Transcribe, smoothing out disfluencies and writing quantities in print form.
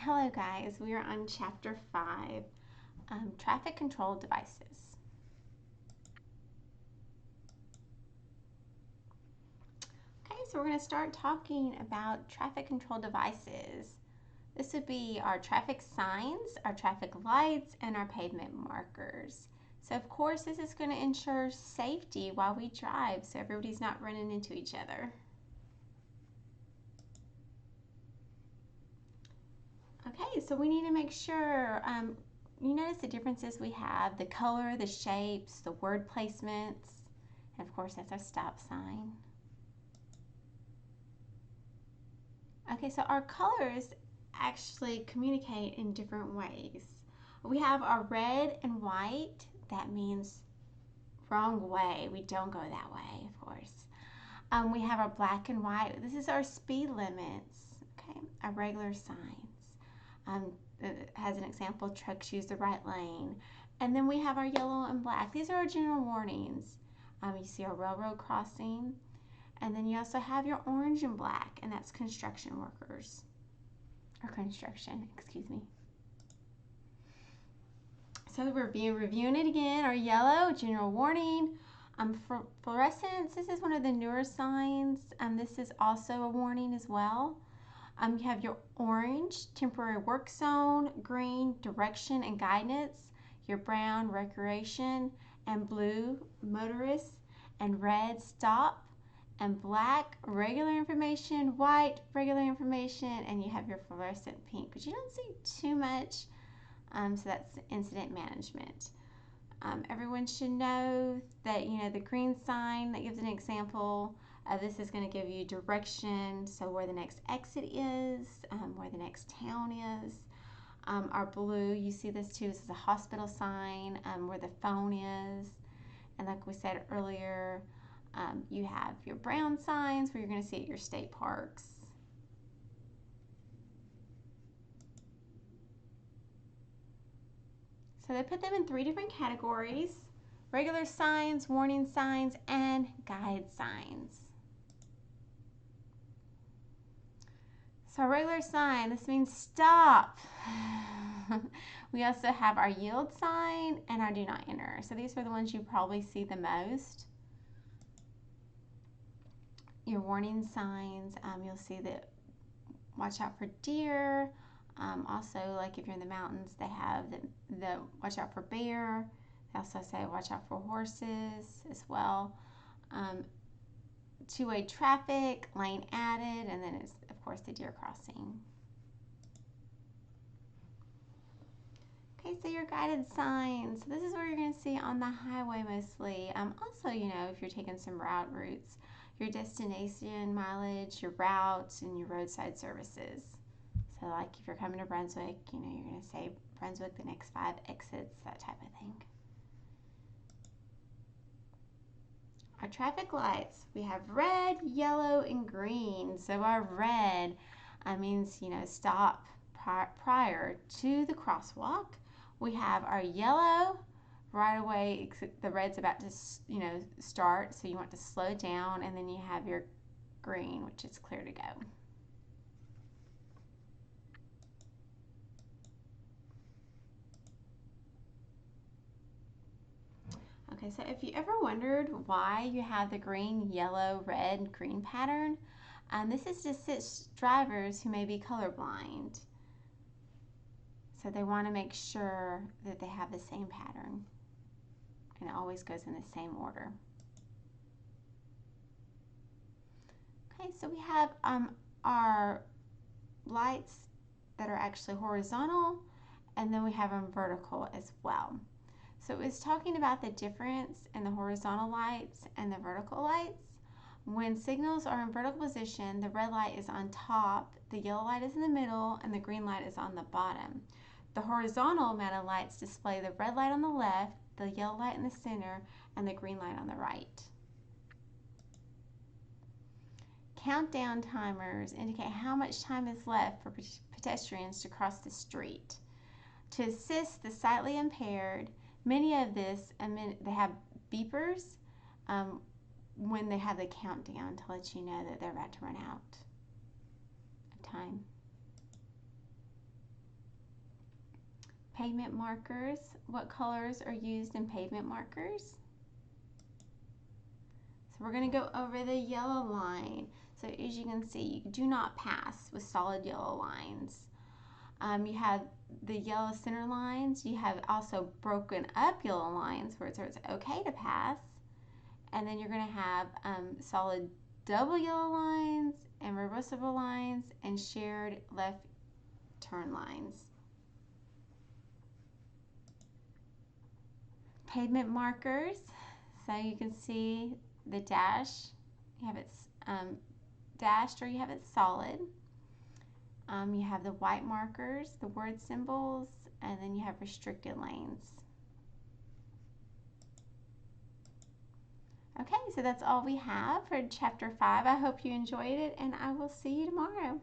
Hello guys, we are on chapter 5, traffic control devices. Okay, so we're going to start talking about traffic control devices. This would be our traffic signs, our traffic lights, and our pavement markers. So of course this is going to ensure safety while we drive so everybody's not running into each other. Okay, so we need to make sure, you notice the differences we have, the color, the shapes, the word placements, and of course that's a stop sign. Okay, so our colors actually communicate in different ways. We have our red and white, that means wrong way, we don't go that way, of course. We have our black and white, this is our speed limits, okay, our regular signs. As an example, trucks use the right lane. And then we have our yellow and black. These are our general warnings. You see our railroad crossing. And then you also have your orange and black, and that's construction workers. Or construction, excuse me. So we're reviewing it again. Our yellow, general warning. For fluorescence, this is one of the newer signs. This is also a warning as well. You have your orange, temporary work zone, green, direction and guidance, your brown, recreation, and blue, motorists, and red, stop, and black, regular information, white, regular information, and you have your fluorescent pink, but you don't see too much, so that's incident management. Everyone should know that, the green sign, that gives an example. This is going to give you direction, so where the next exit is, where the next town is. Our blue, you see this too, this is a hospital sign, where the phone is. And like we said earlier, you have your brown signs where you're going to see at your state parks. So they put them in 3 different categories: regular signs, warning signs, and guide signs. So our regular sign, this means stop. We also have our yield sign and our do not enter. So these are the ones you probably see the most. Your warning signs, you'll see that watch out for deer. Also, like if you're in the mountains, they have the watch out for bear. They also say watch out for horses as well. Two-way traffic, lane added, and then it's, of course, the deer crossing. Okay, so your guided signs. So this is where you're going to see on the highway mostly. Also, if you're taking some routes, your destination mileage, your routes, and your roadside services. So like if you're coming to Brunswick, you're going to say Brunswick, the next 5 exits, that type of thing. Our traffic lights, we have red, yellow, and green. So our red means, stop prior to the crosswalk. We have our yellow, right away, the red's about to, start, so you want to slow down, and then you have your green, which is clear to go. Okay, so if you ever wondered why you have the green, yellow, red, green pattern, this is to assist drivers who may be colorblind. So they want to make sure that they have the same pattern, and it always goes in the same order. Okay, so we have our lights that are actually horizontal, and then we have them vertical as well. So it was talking about the difference in the horizontal lights and the vertical lights. When signals are in vertical position, the red light is on top, the yellow light is in the middle, and the green light is on the bottom. The horizontal mounted lights display the red light on the left, the yellow light in the center, and the green light on the right. Countdown timers indicate how much time is left for pedestrians to cross the street. To assist the sighted impaired, many of this, they have beepers when they have the countdown to let you know that they're about to run out of time. Pavement markers. What colors are used in pavement markers? So we're going to go over the yellow line. So as you can see, you do not pass with solid yellow lines. You have the yellow center lines. You have also broken up yellow lines where it's okay to pass. And then you're going to have solid double yellow lines and reversible lines and shared left turn lines. Pavement markers. So you can see the dash. You have it dashed or you have it solid. You have the white markers, the word symbols, and then you have restricted lanes. Okay, so that's all we have for chapter 5. I hope you enjoyed it, and I will see you tomorrow.